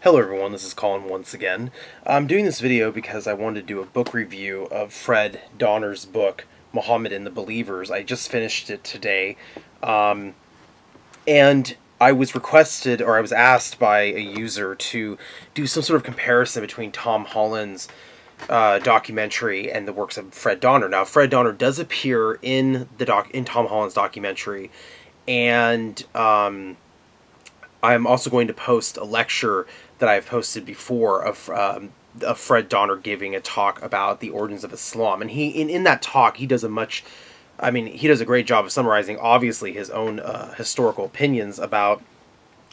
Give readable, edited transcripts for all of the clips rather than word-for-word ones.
Hello everyone, this is Colin once again. I'm doing this video because I wanted to do a book review of Fred Donner's book, Muhammad and the Believers. I just finished it today, and I was requested, or I was asked by a user to do some sort of comparison between Tom Holland's documentary and the works of Fred Donner. Now, Fred Donner does appear in Tom Holland's documentary, and I'm also going to post a lecture that I've posted before of Fred Donner giving a talk about the origins of Islam. And in that talk, he does he does a great job of summarizing, obviously, his own historical opinions about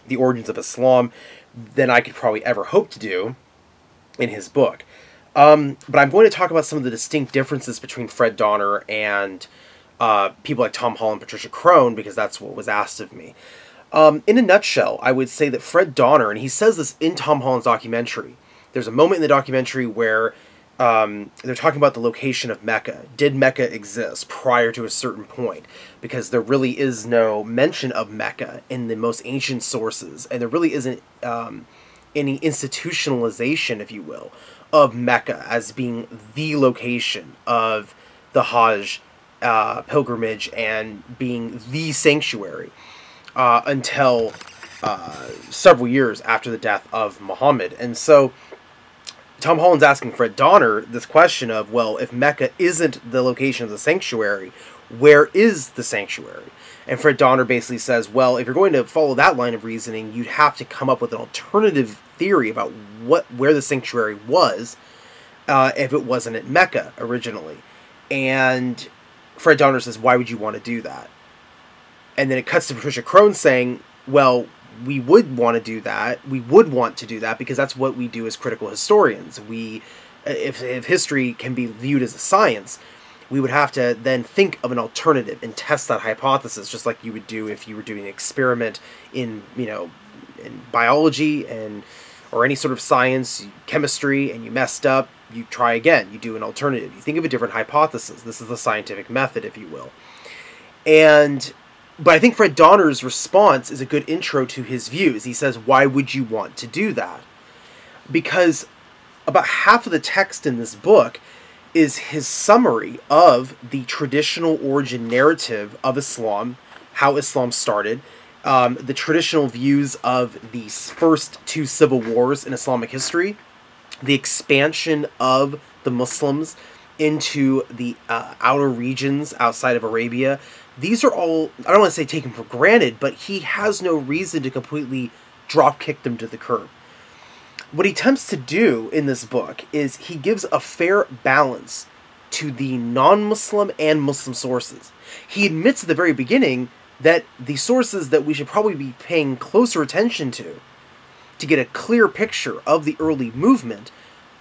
the origins of Islam than I could probably ever hope to do in his book. But I'm going to talk about some of the distinct differences between Fred Donner and people like Tom Holland, Patricia Crone, because that's what was asked of me. In a nutshell, I would say that Fred Donner, and he says this in Tom Holland's documentary, there's a moment in the documentary where they're talking about the location of Mecca. Did Mecca exist prior to a certain point? Because there really is no mention of Mecca in the most ancient sources, and there really isn't any institutionalization, if you will, of Mecca as being the location of the Hajj pilgrimage and being the sanctuary. Until several years after the death of Muhammad. And so Tom Holland's asking Fred Donner this question of, well, if Mecca isn't the location of the sanctuary, where is the sanctuary? And Fred Donner basically says, well, if you're going to follow that line of reasoning, you'd have to come up with an alternative theory about where the sanctuary was if it wasn't at Mecca originally. And Fred Donner says, why would you want to do that? And then it cuts to Patricia Crone saying, well, we would want to do that. We would want to do that because that's what we do as critical historians. If history can be viewed as a science, we would have to then think of an alternative and test that hypothesis, just like you would do if you were doing an experiment in biology or any sort of science, chemistry, and you messed up. You try again. You do an alternative. You think of a different hypothesis. This is the scientific method, if you will. But I think Fred Donner's response is a good intro to his views. He says, why would you want to do that? Because about half of the text in this book is his summary of the traditional origin narrative of Islam, how Islam started, the traditional views of the first two civil wars in Islamic history, the expansion of the Muslims into the outer regions outside of Arabia. These are all, I don't want to say taken for granted, but he has no reason to completely drop-kick them to the curb. What he attempts to do in this book is he gives a fair balance to the non-Muslim and Muslim sources. He admits at the very beginning that the sources that we should probably be paying closer attention to get a clear picture of the early movement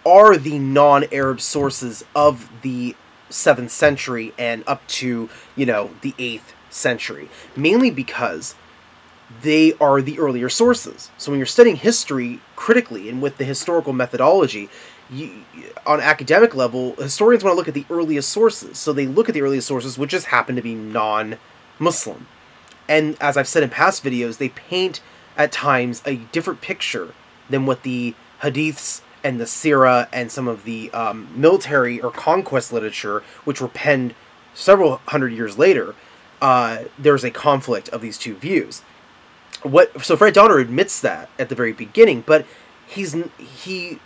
are the non-Arab sources of the 7th century and up to, the 8th century. Mainly because they are the earlier sources. So when you're studying history critically and with the historical methodology, on academic level, historians want to look at the earliest sources. So they look at the earliest sources, which just happen to be non-Muslim. And as I've said in past videos, they paint at times a different picture than what the hadiths and the Sirah and some of the military or conquest literature, which were penned several hundred years later, there's a conflict of these two views. So Fred Donner admits that at the very beginning, but he,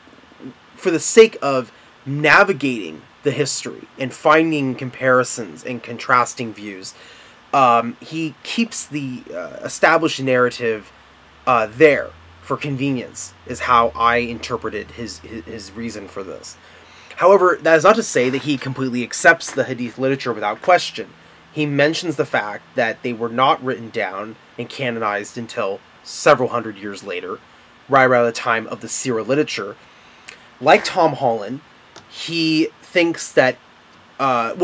for the sake of navigating the history and finding comparisons and contrasting views, he keeps the established narrative there. For convenience, is how I interpreted his reason for this. However, that is not to say that he completely accepts the Hadith literature without question. He mentions the fact that they were not written down and canonized until several hundred years later, right around the time of the Sirah literature. Like Tom Holland, he thinks that, let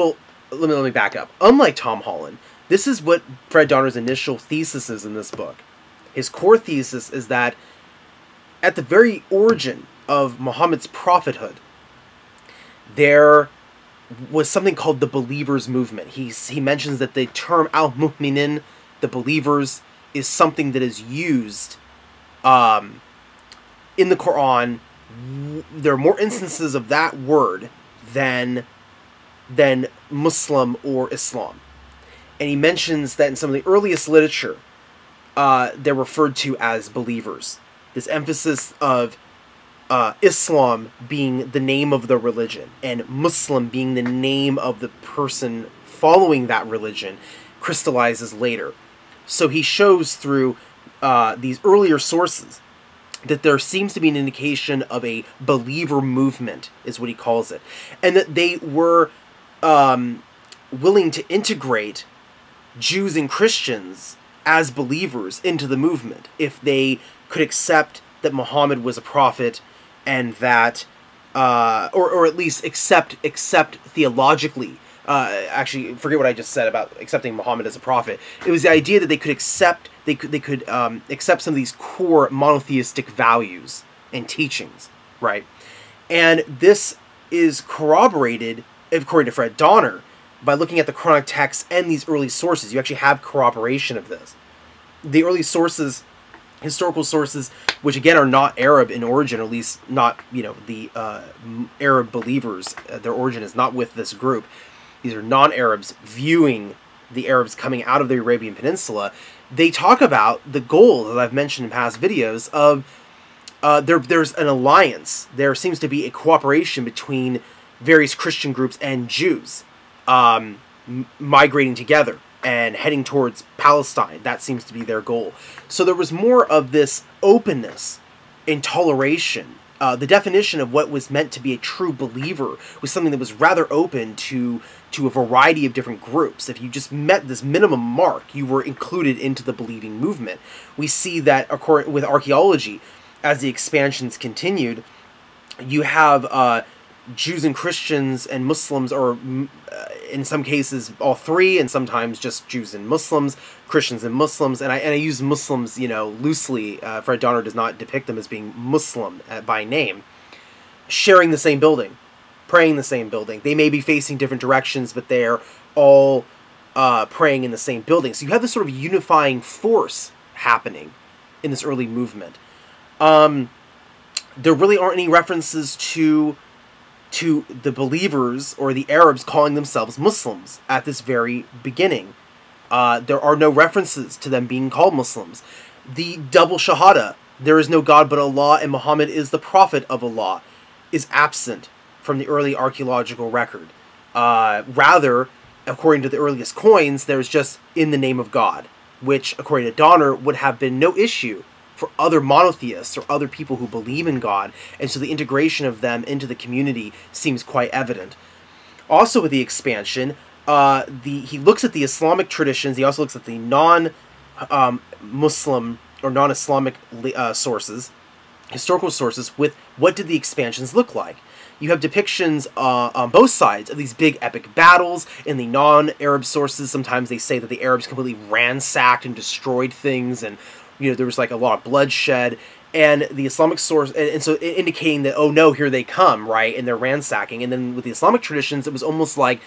me back up. Unlike Tom Holland, this is what Fred Donner's initial thesis is in this book. His core thesis is that at the very origin of Muhammad's prophethood, there was something called the Believers movement. He mentions that the term al-mu'minin, the believers, is something that is used in the Quran, there are more instances of that word than Muslim or Islam. And he mentions that in some of the earliest literature, they're referred to as believers. This emphasis of Islam being the name of the religion and Muslim being the name of the person following that religion crystallizes later. So he shows through these earlier sources that there seems to be an indication of a believer movement, is what he calls it, and that they were willing to integrate Jews and Christians as believers into the movement if they could accept that Muhammad was a prophet, and that, or at least accept theologically. Actually, forget what I just said about accepting Muhammad as a prophet. It was the idea that they could accept accept some of these core monotheistic values and teachings, right? And this is corroborated, according to Fred Donner, by looking at the Quranic texts and these early sources. You actually have corroboration of this. The early sources, historical sources, which again are not Arab in origin, or at least not, the Arab believers. Their origin is not with this group. These are non-Arabs viewing the Arabs coming out of the Arabian Peninsula. They talk about the goal that I've mentioned in past videos of there's an alliance. There seems to be a cooperation between various Christian groups and Jews migrating together and heading towards Palestine. That seems to be their goal. So there was more of this openness and toleration. The definition of what was meant to be a true believer was something that was rather open to a variety of different groups. If you just met this minimum mark, you were included into the believing movement. We see that with archaeology, as the expansions continued, you have Jews and Christians and Muslims, or in some cases all three, and sometimes just Jews and Muslims, Christians and Muslims, and I use Muslims, loosely. Fred Donner does not depict them as being Muslim by name, sharing the same building, praying the same building. They may be facing different directions, but they're all praying in the same building. So you have this sort of unifying force happening in this early movement. There really aren't any references to the believers or the Arabs calling themselves Muslims at this very beginning. There are no references to them being called Muslims. The double Shahada, there is no God but Allah and Muhammad is the Prophet of Allah, is absent from the early archaeological record. Rather, according to the earliest coins, there's just in the name of God, which, according to Donner, would have been no issue for other monotheists or other people who believe in God, and so the integration of them into the community seems quite evident. Also with the expansion, he looks at the Islamic traditions, he also looks at the non-Muslim or non-Islamic sources, historical sources, with what did the expansions look like. You have depictions on both sides of these big epic battles. In the non-Arab sources, sometimes they say that the Arabs completely ransacked and destroyed things, and there was like a lot of bloodshed, and the Islamic source, and so indicating that, oh no, here they come, right, and they're ransacking. And then with the Islamic traditions, it was almost like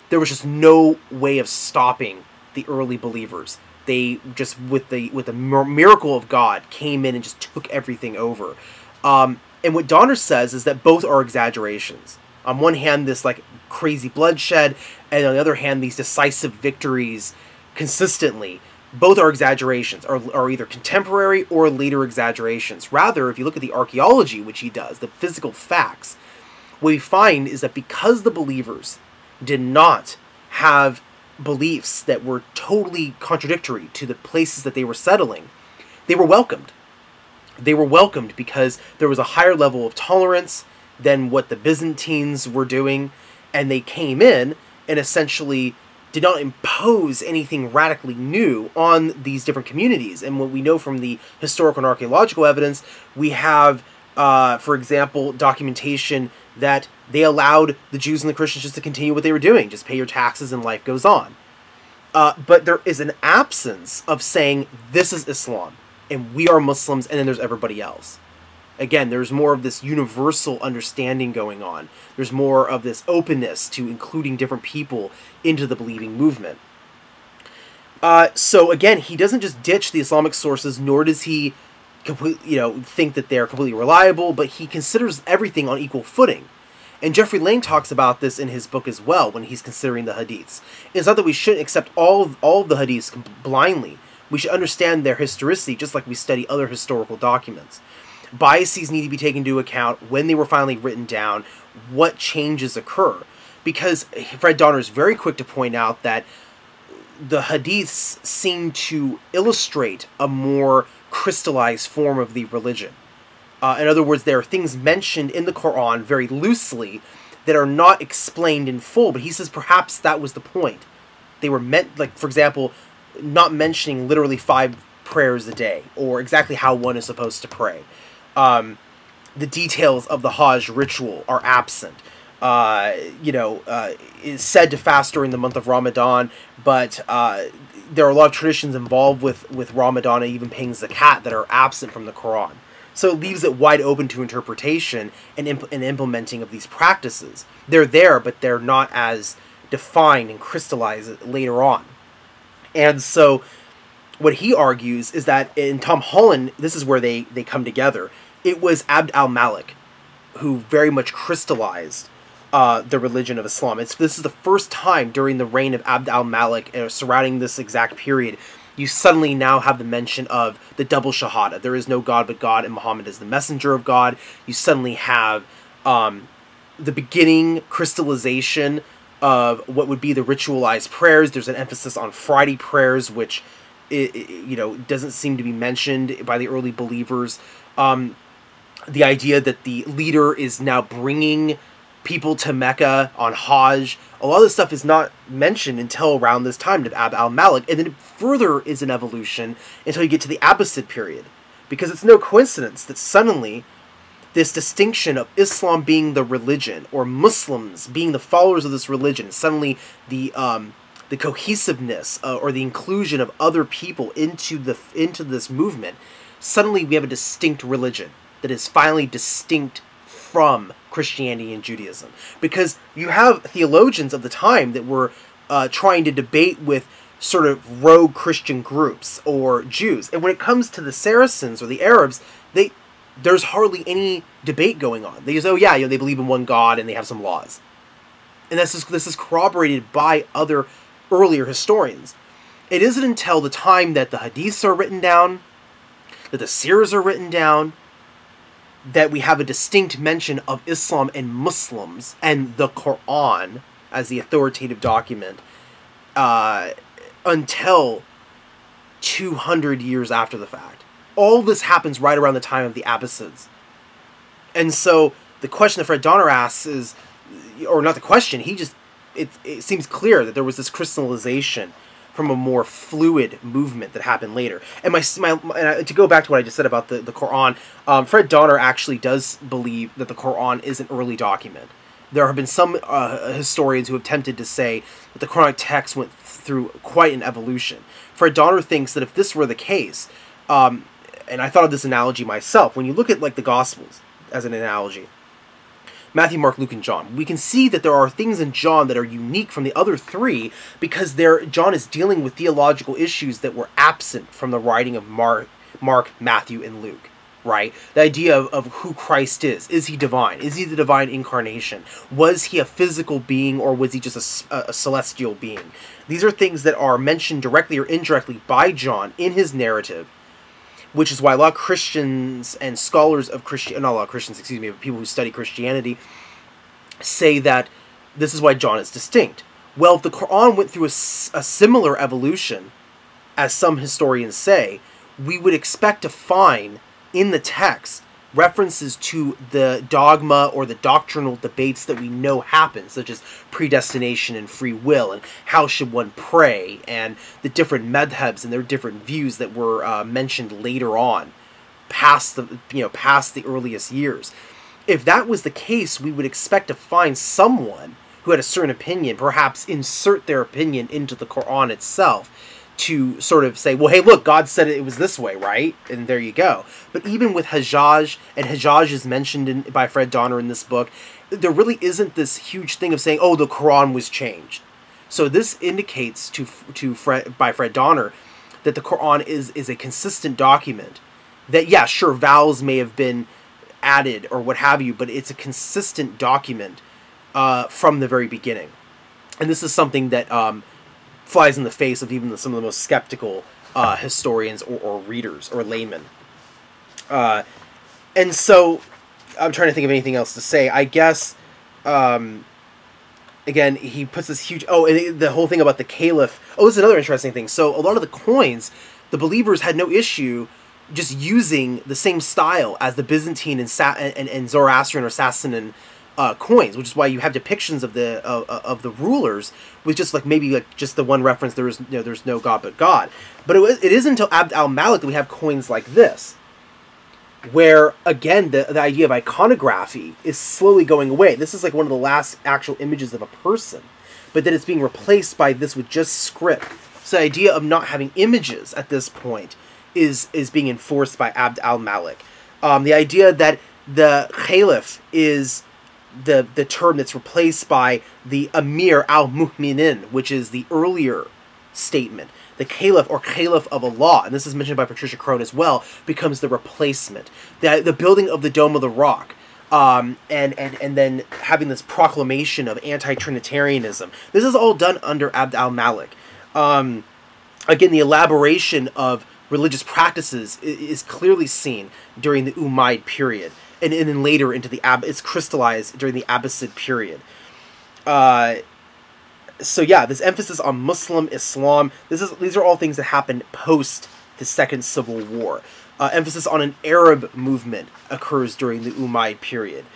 there was just no way of stopping the early believers. They just, with the miracle of God, came in and just took everything over. And what Donner says is that both are exaggerations. On one hand, this like crazy bloodshed, and on the other hand, these decisive victories consistently. Both are exaggerations, are either contemporary or later exaggerations. Rather, if you look at the archaeology, which he does, the physical facts, what we find is that because the believers did not have beliefs that were totally contradictory to the places that they were settling, they were welcomed. They were welcomed because there was a higher level of tolerance than what the Byzantines were doing, and they came in and essentially did not impose anything radically new on these different communities. And what we know from the historical and archaeological evidence, we have, for example, documentation that they allowed the Jews and the Christians just to continue what they were doing, just pay your taxes and life goes on. But there is an absence of saying, this is Islam, and we are Muslims, and then there's everybody else. Again, there's more of this universal understanding going on. There's more of this openness to including different people into the believing movement. So again, he doesn't just ditch the Islamic sources, nor does he think that they're completely reliable, but he considers everything on equal footing. And Jeffrey Lang talks about this in his book as well when he's considering the hadiths. It's not that we shouldn't accept all of the hadiths blindly. We should understand their historicity just like we study other historical documents. Biases need to be taken into account when they were finally written down, what changes occur. Because Fred Donner is very quick to point out that the hadiths seem to illustrate a more crystallized form of the religion. In other words, there are things mentioned in the Quran very loosely that are not explained in full, but he says perhaps that was the point. They were meant, like, for example, not mentioning literally 5 prayers a day, or exactly how one is supposed to pray. The details of the Hajj ritual are absent. Is said to fast during the month of Ramadan, but there are a lot of traditions involved with Ramadan and even paying zakat that are absent from the Quran. So it leaves it wide open to interpretation and implementing of these practices. They're there, but they're not as defined and crystallized later on. And so what he argues is that in Tom Holland, this is where they come together. It was Abd al-Malik who very much crystallized the religion of Islam. This is the first time during the reign of Abd al-Malik, surrounding this exact period, you suddenly now have the mention of the double shahada. There is no God but God, and Muhammad is the messenger of God. You suddenly have the beginning crystallization of what would be the ritualized prayers. There's an emphasis on Friday prayers, which doesn't seem to be mentioned by the early believers. The idea that the leader is now bringing people to Mecca on Hajj. A lot of this stuff is not mentioned until around this time of Abd al-Malik, and then it further is an evolution until you get to the Abbasid period. Because it's no coincidence that suddenly this distinction of Islam being the religion, or Muslims being the followers of this religion, suddenly the cohesiveness or the inclusion of other people into this movement, suddenly we have a distinct religion that is finally distinct from Christianity and Judaism. Because you have theologians of the time that were trying to debate with sort of rogue Christian groups or Jews. And when it comes to the Saracens or the Arabs, there's hardly any debate going on. They just, they believe in one God and they have some laws. And this is corroborated by other earlier historians. It isn't until the time that the hadiths are written down, that the seers are written down, that we have a distinct mention of Islam and Muslims and the Quran as the authoritative document until 200 years after the fact. All this happens right around the time of the Abbasids. And so the question that Fred Donner asks is, or not the question, it seems clear that there was this crystallization from a more fluid movement that happened later. And to go back to what I just said about the Quran, Fred Donner actually does believe that the Quran is an early document. There have been some historians who have attempted to say that the Quranic text went through quite an evolution. Fred Donner thinks that if this were the case, and I thought of this analogy myself, when you look at like the Gospels as an analogy, Matthew, Mark, Luke, and John, we can see that there are things in John that are unique from the other 3 because John is dealing with theological issues that were absent from the writing of Mark, Matthew, and Luke, right? The idea of who Christ is. Is he divine? Is he the divine incarnation? Was he a physical being, or was he just a celestial being? These are things that are mentioned directly or indirectly by John in his narrative, which is why a lot of Christians and scholars of not a lot of Christians, but people who study Christianity say that this is why John is distinct. Well, if the Quran went through a similar evolution, as some historians say, we would expect to find in the text references to the dogma or the doctrinal debates that we know happen, such as predestination and free will, and how should one pray, and the different madhabs and their different views that were mentioned later on, past the earliest years. If that was the case, we would expect to find someone who had a certain opinion, perhaps insert their opinion into the Quran itself, to sort of say, well, hey, look, God said it was this way, right? And there you go. But even with Hajjaj, and Hajjaj is mentioned by Fred Donner in this book, there really isn't this huge thing of saying, oh, the Quran was changed. So this indicates by Fred Donner that the Quran is a consistent document that, yeah, sure, vowels may have been added or what have you, but it's a consistent document from the very beginning. And this is something that flies in the face of even some of the most skeptical historians or readers or laymen. And so I'm trying to think of anything else to say. I guess, again, he puts this huge... Oh, and the whole thing about the caliph... Oh, this is another interesting thing. So a lot of the coins, the believers had no issue just using the same style as the Byzantine and Zoroastrian or Sasanian coins, which is why you have depictions of the rulers with just like maybe like just the one reference, there's no God but God. But it isn't until Abd al-Malik that we have coins like this, where again the idea of iconography is slowly going away. This is like one of the last actual images of a person, but then it's being replaced by this with just script. So the idea of not having images at this point is being enforced by Abd al-Malik. The idea that the caliph is the term that's replaced by the Amir al-Mu'minin, which is the earlier statement. The caliph or caliph of Allah, and this is mentioned by Patricia Crone as well, becomes the replacement. The building of the Dome of the Rock, and then having this proclamation of anti-Trinitarianism. This is all done under Abd al-Malik. Again, the elaboration of religious practices is clearly seen during the Umayyad period, and then later into it's crystallized during the Abbasid period. So yeah, this emphasis on Muslim Islam, these are all things that happened post the Second Civil War. Emphasis on an Arab movement occurs during the Umayyad period.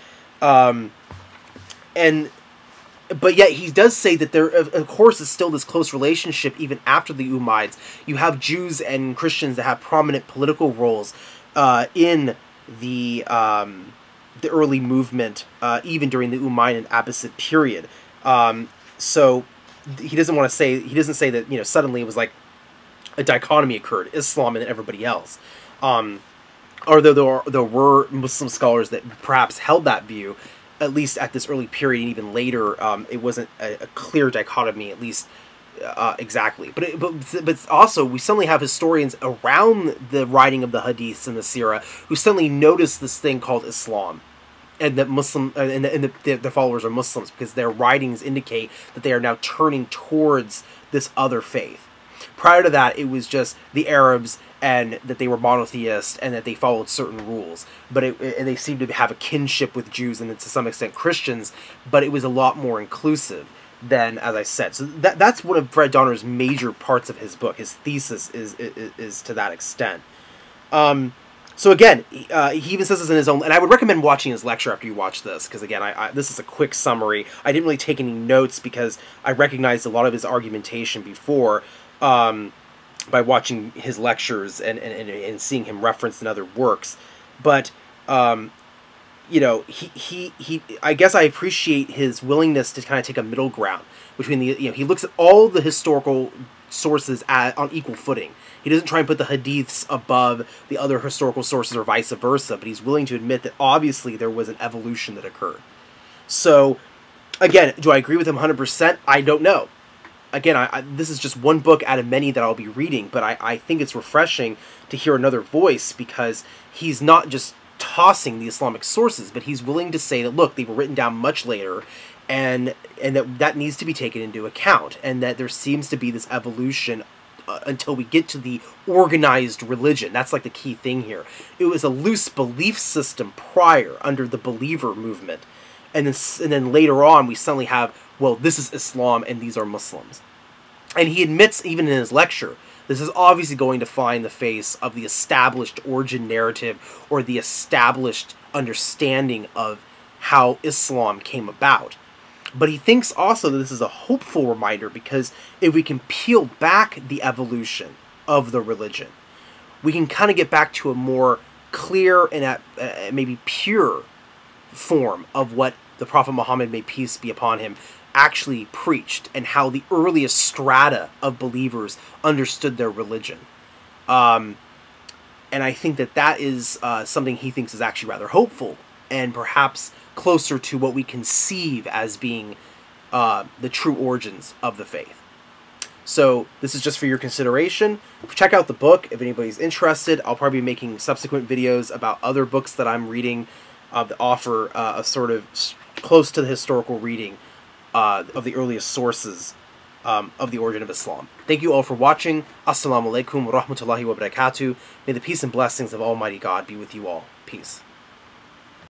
But yet he does say that there, of course, is still this close relationship even after the Umayyads. You have Jews and Christians that have prominent political roles in the early movement, even during the Umayyad and Abbasid period. So he doesn't say that suddenly it was like a dichotomy occurred, Islam and everybody else. Although there were Muslim scholars that perhaps held that view, at least at this early period, and even later, it wasn't a clear dichotomy, at least exactly. But also, we suddenly have historians around the writing of the Hadiths and the Sirah who suddenly notice this thing called Islam, and that the followers are Muslims, because their writings indicate that they are now turning towards this other faith. Prior to that, it was just the Arabs, and that they were monotheist, and that they followed certain rules. And they seemed to have a kinship with Jews, and to some extent Christians, but it was a lot more inclusive than, as I said. So that's one of Fred Donner's major parts of his book. His thesis is to that extent. So again, he even says this in his own, and I would recommend watching his lecture after you watch this, because again, this is a quick summary. I didn't really take any notes because I recognized a lot of his argumentation before, by watching his lectures and seeing him referenced in other works. But, I guess I appreciate his willingness to kind of take a middle ground between he looks at all the historical sources on equal footing. He doesn't try and put the hadiths above the other historical sources or vice versa, but he's willing to admit that obviously there was an evolution that occurred. So, again, do I agree with him 100%? I don't know. Again, this is just one book out of many that I'll be reading, but I think it's refreshing to hear another voice, because he's not just tossing the Islamic sources, but he's willing to say that, look, they were written down much later, and that needs to be taken into account, and that there seems to be this evolution until we get to the organized religion. That's like the key thing here. It was a loose belief system prior under the believer movement, and then later on we suddenly have, well, this is Islam and these are Muslims. And he admits, even in his lecture, this is obviously going to fly in the face of the established origin narrative or the established understanding of how Islam came about. But he thinks also that this is a hopeful reminder, because if we can peel back the evolution of the religion, we can kind of get back to a more clear and maybe pure form of what the Prophet Muhammad, may peace be upon him, actually preached, and how the earliest strata of believers understood their religion. And I think that is something he thinks is actually rather hopeful, and perhaps closer to what we conceive as being the true origins of the faith. So this is just for your consideration. Check out the book if anybody's interested. I'll probably be making subsequent videos about other books that I'm reading that offer a sort of close to the historical reading of the earliest sources of the origin of Islam. Thank you all for watching. Assalamu alaikum wa rahmatullahi wa barakatuh. May the peace and blessings of Almighty God be with you all. Peace.